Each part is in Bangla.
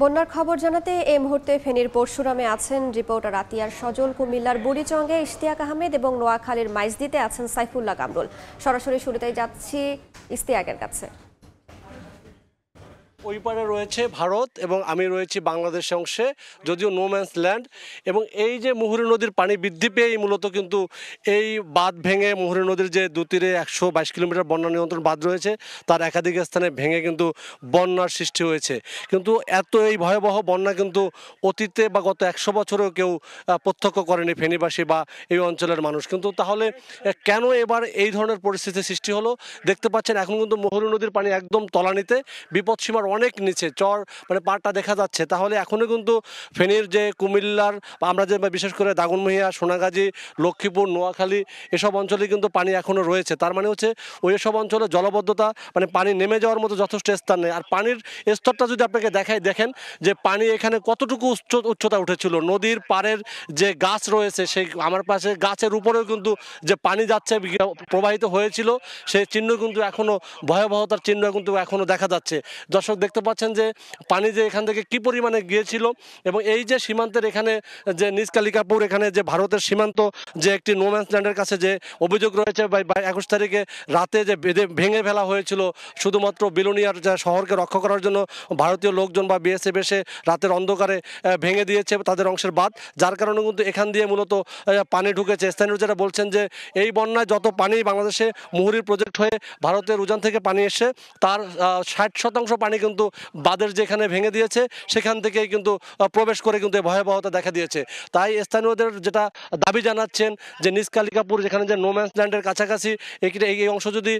বন্যার খবর জানাতে এই মুহূর্তে ফেনীর পরশুরামে আছেন রিপোর্টার আতিয়ার সজল, কুমিল্লার বুড়িচঙ্গে ইশতিয়াক আহমেদ এবং নোয়াখালীর মাইজদিতে আছেন সাইফুল্লাহ কামরুল। সরাসরি শুরুতেই যাচ্ছি ইশতিয়াকের কাছে। ওই পারে রয়েছে ভারত এবং আমি রয়েছি বাংলাদেশের অংশে, যদিও নো ম্যানস ল্যান্ড। এবং এই যে মুহুরী নদীর পানি বৃদ্ধি পেয়েই মূলত কিন্তু এই বাঁধ ভেঙে মুহুরী নদীর যে দুতীরে 122 কিলোমিটার বন্যা নিয়ন্ত্রণ বাঁধ রয়েছে তার একাধিক স্থানে ভেঙে কিন্তু বন্যার সৃষ্টি হয়েছে। কিন্তু এত এই ভয়াবহ বন্যা কিন্তু অতীতে বা গত 100 বছরেও কেউ প্রত্যক্ষ করেনি ফেনীবাসী বা এই অঞ্চলের মানুষ। কিন্তু তাহলে কেন এবার এই ধরনের পরিস্থিতির সৃষ্টি হলো? দেখতে পাচ্ছেন এখন কিন্তু মুহুরী নদীর পানি একদম তলানিতে, বিপদসীমার অনেক নিচে, চর মানে পাড়টা দেখা যাচ্ছে। তাহলে এখনও কিন্তু ফেনীর যে কুমিল্লার আমরা যে বিশেষ করে দাগনমহিয়া, সোনাগাজী, লক্ষ্মীপুর, নোয়াখালী এসব অঞ্চলে কিন্তু পানি এখনও রয়েছে। তার মানে হচ্ছে ওই সব অঞ্চলে জলবদ্ধতা মানে পানি নেমে যাওয়ার মতো যথেষ্ট স্থান নেই। আর পানির স্তরটা যদি আপনাকে দেখাই, দেখেন যে পানি এখানে কতটুকু উচ্চতা উঠেছিল। নদীর পাড়ের যে গাছ রয়েছে সেই আমার পাশে গাছের উপরেও কিন্তু যে পানি যাচ্ছে প্রবাহিত হয়েছিল সেই চিহ্ন কিন্তু এখনও ভয়াবহতার চিহ্ন কিন্তু এখনও দেখা যাচ্ছে। দর্শক দেখতে পাচ্ছেন যে পানি যে এখান থেকে কি পরিমাণে গিয়েছিল। এবং এই যে সীমান্তের এখানে যে নিজ কালিকাপুর, এখানে যে ভারতের সীমান্ত যে একটি নো ম্যানস ল্যান্ডের কাছে যে অভিযোগ রয়েছে 21 তারিখে রাতে যে ভেঙে ফেলা হয়েছিল শুধুমাত্র বিলোনিয়ার যে শহরকে রক্ষা করার জন্য ভারতীয় লোকজন বা বিএসএফ এসে রাতের অন্ধকারে ভেঙে দিয়েছে তাদের অংশের বাঁধ, যার কারণে কিন্তু এখান দিয়ে মূলত পানি ঢুকেছে। স্থানীয় যারা বলছেন যে এই বন্যায় যত পানি বাংলাদেশে মুহুরীর প্রজেক্ট হয়ে ভারতের উজান থেকে পানি এসে তার 60% পানি কিন্তু বাঁধের যেখানে ভেঙে দিয়েছে সেখান থেকেই কিন্তু প্রবেশ করে কিন্তু ভয়াবহতা দেখা দিয়েছে। তাই স্থানীয়দের যেটা দাবি জানাচ্ছেন যে নিজ কালিকাপুর যেখানে যে নো ম্যানস ল্যান্ডের কাছাকাছি এই অংশ যদি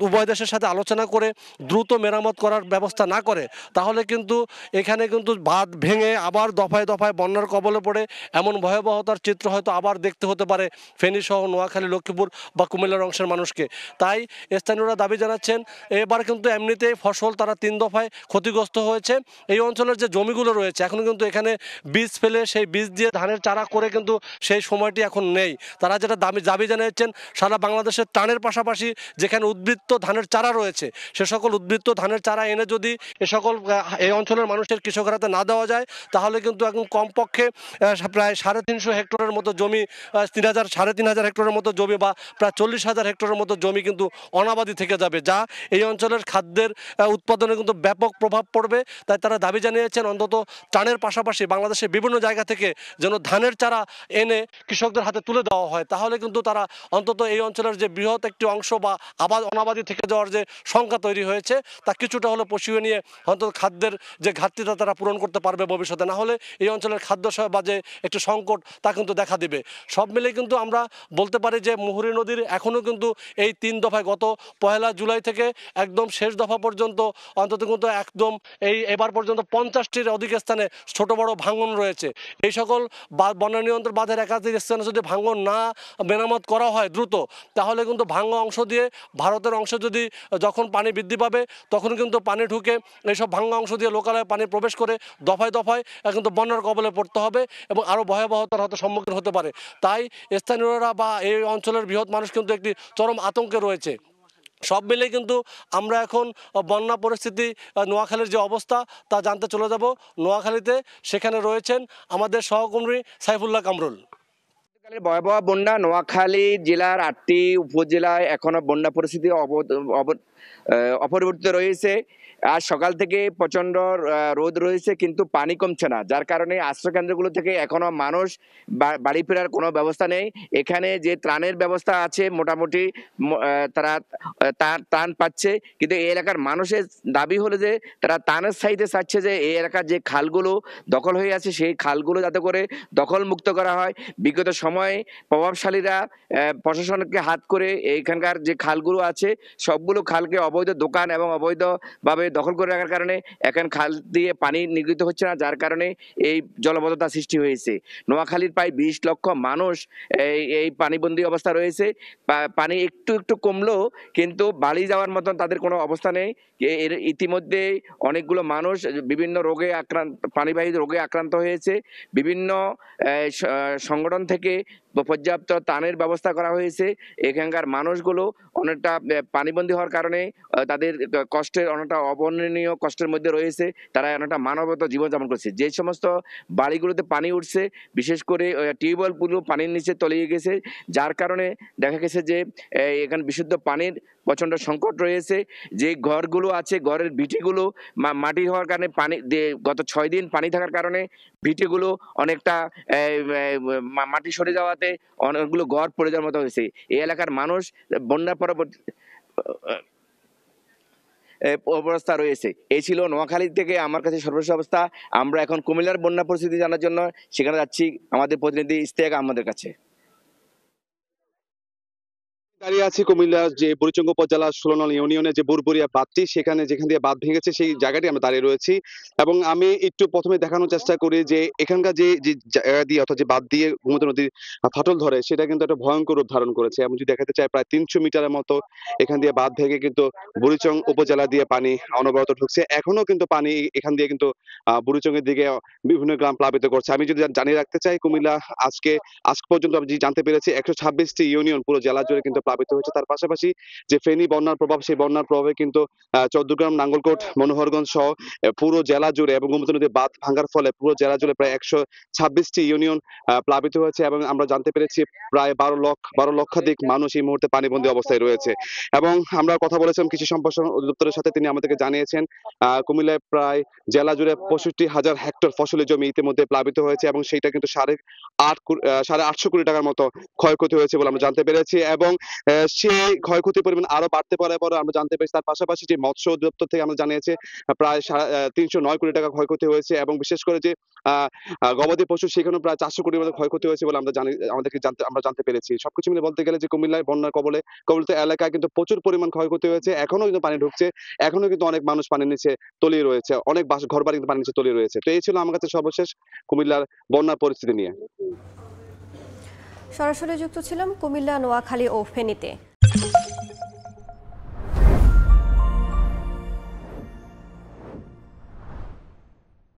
উভয় দেশের সাথে আলোচনা করে দ্রুত মেরামত করার ব্যবস্থা না করে তাহলে কিন্তু এখানে কিন্তু বাঁধ ভেঙে আবার দফায় দফায় বন্যার কবলে পড়ে এমন ভয়াবহতার চিত্র হয়তো আবার দেখতে হতে পারে ফেনী সহ নোয়াখালী, লক্ষ্মীপুর বা কুমিল্লার অংশের মানুষকে। তাই স্থানীয়রা দাবি জানাচ্ছেন এবার কিন্তু এমনিতেই ফসল তারা 3 দফায় ক্ষতিগ্রস্ত হয়েছে। এই অঞ্চলের যে জমিগুলো রয়েছে এখন কিন্তু এখানে বীজ ফেলে সেই বীজ দিয়ে ধানের চারা করে কিন্তু সেই সময়টি এখন নেই। তারা যেটা দাবি জানিয়েছেন সারা বাংলাদেশের ত্রাণের পাশাপাশি যেখানে উদ্বৃত্ত ধানের চারা রয়েছে সে সকল উদ্বৃত্ত ধানের চারা এনে যদি এ সকল এই অঞ্চলের মানুষের কৃষকের হাতে না দেওয়া যায় তাহলে কিন্তু এখন কমপক্ষে প্রায় 350 হেক্টরের মতো জমি, 3,500 হেক্টরের মতো জমি বা প্রায় 40,000 হেক্টরের মতো জমি কিন্তু অনাবাদি থেকে যাবে, যা এই অঞ্চলের খাদ্যের উৎপাদনে কিন্তু ব্যাপক প্রভাব পড়বে। তাই তারা দাবি জানিয়েছেন অন্তত ত্রাণের পাশাপাশি বাংলাদেশের বিভিন্ন জায়গা থেকে যেন ধানের চারা এনে কৃষকদের হাতে তুলে দেওয়া হয়, তাহলে কিন্তু তারা অন্তত এই অঞ্চলের যে বৃহৎ একটি অংশ বা অনাবাদি থেকে যাওয়ার যে সংখ্যা তৈরি হয়েছে তা কিছুটা হলে পুষিয়ে নিয়ে অন্তত খাদ্যের যে ঘাটতিটা তারা পূরণ করতে পারবে ভবিষ্যতে। না হলে এই অঞ্চলের খাদ্য বা যে একটি সংকট তা কিন্তু দেখা দিবে। সব মিলে কিন্তু আমরা বলতে পারি যে মুহুরী নদীর এখনও কিন্তু এই 3 দফায় গত 1 জুলাই থেকে একদম শেষ দফা পর্যন্ত অন্তত কিন্তু একদম এবার পর্যন্ত 50টির অধিক স্থানে ছোট বড় ভাঙন রয়েছে। এই সকল বন্যা নিয়ন্ত্রণ বাঁধের একাধিক স্থানে যদি ভাঙন না মেরামত করা হয় দ্রুত তাহলে কিন্তু ভাঙা অংশ দিয়ে ভারতের অংশে যদি যখন পানি বৃদ্ধি পাবে তখন কিন্তু পানি ঢুকে এইসব ভাঙা অংশ দিয়ে লোকালয়ে পানি প্রবেশ করে দফায় দফায় কিন্তু বন্যার কবলে পড়তে হবে এবং আরও ভয়াবহতার হয়তো সম্মুখীন হতে পারে। তাই স্থানীয়রা বা এই অঞ্চলের বৃহৎ মানুষ কিন্তু একটি চরম আতঙ্কে রয়েছে। সব মিলে কিন্তু আমরা এখন বন্যা পরিস্থিতি নোয়াখালীর যে অবস্থা তা জানতে চলে যাব নোয়াখালীতে। সেখানে রয়েছেন আমাদের সহকর্মী সাইফুল্লাহ কামরুল। ভয়াবহ বন্যা নোয়াখালী জেলার 8টি উপজেলায় এখনো বন্যা পরিস্থিতি অপরিবর্তিত রয়েছে। আজ সকাল থেকে প্রচন্ড রোদ রয়েছে কিন্তু পানি কমছে না, যার কারণে আশ্রয় কেন্দ্রগুলো থেকে এখনো মানুষ বাড়ি ফেরার কোনো ব্যবস্থা নেই। এখানে যে ত্রাণের ব্যবস্থা আছে মোটামুটি তারা ত্রাণ পাচ্ছে, কিন্তু এই এলাকার মানুষের দাবি হলো যে তারা ত্রাণের চাইতে চাচ্ছে যে এই এলাকার যে খালগুলো দখল হয়ে আছে সেই খালগুলো যাতে করে দখল মুক্ত করা হয়। বিগত সময়ে প্রভাবশালীরা প্রশাসনকে হাত করে এইখানকার যে খালগুলো আছে সবগুলো খালকে অবৈধ দোকান এবং অবৈধভাবে দখল করে রাখার কারণে এখন খাল দিয়ে পানি নির্গত হচ্ছে না, যার কারণে এই জলবদ্ধতা সৃষ্টি হয়েছে। নোয়াখালীর প্রায় 20 লক্ষ মানুষ এই পানিবন্দী অবস্থা রয়েছে। পানি একটু একটু কমলেও কিন্তু বাড়ি যাওয়ার মতন তাদের কোনো অবস্থা নেই। এর ইতিমধ্যে অনেকগুলো মানুষ বিভিন্ন পানিবাহী রোগে আক্রান্ত হয়েছে। বিভিন্ন সংগঠন থেকে পর্যাপ্ত ত্রাণের ব্যবস্থা করা হয়েছে। এখানকার মানুষগুলো অনেকটা পানিবন্দী হওয়ার কারণে তাদের কষ্টের অনেকটা অবর্ণনীয় কষ্টের মধ্যে রয়েছে। তারা অনেকটা মানবতা জীবনযাপন করছে। যে সমস্ত বাড়িগুলোতে পানি উঠছে, বিশেষ করে টিউবওয়েলগুলো পানির নিচে তলিয়ে গেছে, যার কারণে দেখা গেছে যে এখানে বিশুদ্ধ পানির প্রচন্ড সংকট রয়েছে। যে ঘরগুলো আছে, ঘরের ভিটেগুলো মাটি হওয়ার কারণে গত ৬ দিন পানি থাকার কারণে ভিটেগুলো অনেকটা মাটি সরে যাওয়াতে অনেকগুলো ঘর পড়ে যাওয়ার মতো হয়েছে। এই এলাকার মানুষ বন্যা পরবর্তী অবস্থা রয়েছে। এই ছিল নোয়াখালী থেকে আমার কাছে সর্বশেষ অবস্থা। আমরা এখন কুমিল্লার বন্যা পরিস্থিতি জানার জন্য সেখানে যাচ্ছি আমাদের প্রতিনিধি ইশতিয়াক আহমেদের কাছে। দাঁড়িয়ে আছি কুমিল্লার যে বুড়িচং উপজেলা ১৬ নং ইউনিয়নের যে বুরবুরিয়া বাঁধটি যেখান দিয়ে বাঁধ ভেঙেছে সেই জায়গাটি আমরা দাঁড়িয়ে রয়েছি। এবং আমি একটু প্রথমে দেখানোর চেষ্টা করি যে এখানকার যে যে জায়গা দিয়ে অর্থাৎ যে বাঁধ দিয়ে গোমতী নদীর ফাটল ধরে সেটা কিন্তু একটা ভয়ঙ্কর রূপ ধারণ করেছে। আমি যদি দেখাতে চাই প্রায় ৩০০ মিটারের মতো এখান দিয়ে বাঁধ ভেঙে কিন্তু বুড়িচং উপজেলা দিয়ে পানি অনবরত ঢুকছে। এখনো কিন্তু পানি এখান দিয়ে কিন্তু বুড়িচং এর দিকে বিভিন্ন গ্রাম প্লাবিত করছে। আমি যদি জানিয়ে রাখতে চাই কুমিল্লা আজ পর্যন্ত আমি জানতে পেরেছি ১২৬টি ইউনিয়ন পুরো জেলা জুড়ে কিন্তু প্লাবিত হয়েছে। তার পাশাপাশি যে ফেনী বন্যার প্রভাব, সেই বন্যার প্রভাবে কিন্তু চৌদ্দগ্রাম, নাঙ্গলকোট, মনোহরগঞ্জ সহ পুরো জেলা জুড়ে এবং গোমতী নদীর বাঁধ ভাঙার ফলে পুরো জেলা জুড়ে প্রায় ১২৬টি ইউনিয়ন প্লাবিত হয়েছে। এবং আমরা জানতে পেরেছি প্রায় ১২ লক্ষাধিক মানুষ এই মুহূর্তে পানিবন্দী অবস্থায় রয়েছে। এবং আমরা কথা বলেছিলাম কৃষি সম্প্রসারণ অধিদপ্তরের সাথে, তিনি আমাদেরকে জানিয়েছেন কুমিল্লায় প্রায় জেলা জুড়ে ৬৫,০০০ হেক্টর ফসলি জমি ইতিমধ্যে প্লাবিত হয়েছে এবং সেইটা কিন্তু ৮৫০ কোটি টাকার মতো ক্ষয়ক্ষতি হয়েছে বলে আমরা জানতে পেরেছি। এবং সেই ক্ষয়ক্ষতির পরিমাণ আরো বাড়তে পারে বলে আমরা জানতে পেরেছি। তার পাশাপাশি যে মৎস্য অধিদপ্তর থেকে আমরা জানিয়েছে প্রায় ৩০৯ কোটি টাকা ক্ষয়ক্ষতি হয়েছে এবং বিশেষ করে যে গবাদি পশু সেখানেও প্রায় ৪০০ কোটির মতো ক্ষয়ক্ষতি হয়েছে বলে আমরা জানতে পেরেছি। সবকিছু মিলে বলতে গেলে যে কুমিল্লায় বন্যার কবলিত এলাকায় কিন্তু প্রচুর পরিমাণ ক্ষয়ক্ষতি হয়েছে। এখনো কিন্তু পানি ঢুকছে, এখনো কিন্তু অনেক মানুষ পানির নিচে তলিয়ে রয়েছে, অনেক ঘরবাড়ি কিন্তু পানির নিচে তলিয়ে রয়েছে। তো এই ছিল আমার কাছে সর্বশেষ কুমিল্লার বন্যার পরিস্থিতি নিয়ে। সরাসরি যুক্ত ছিলাম কুমিল্লা, নোয়াখালী ও ফেনীতে।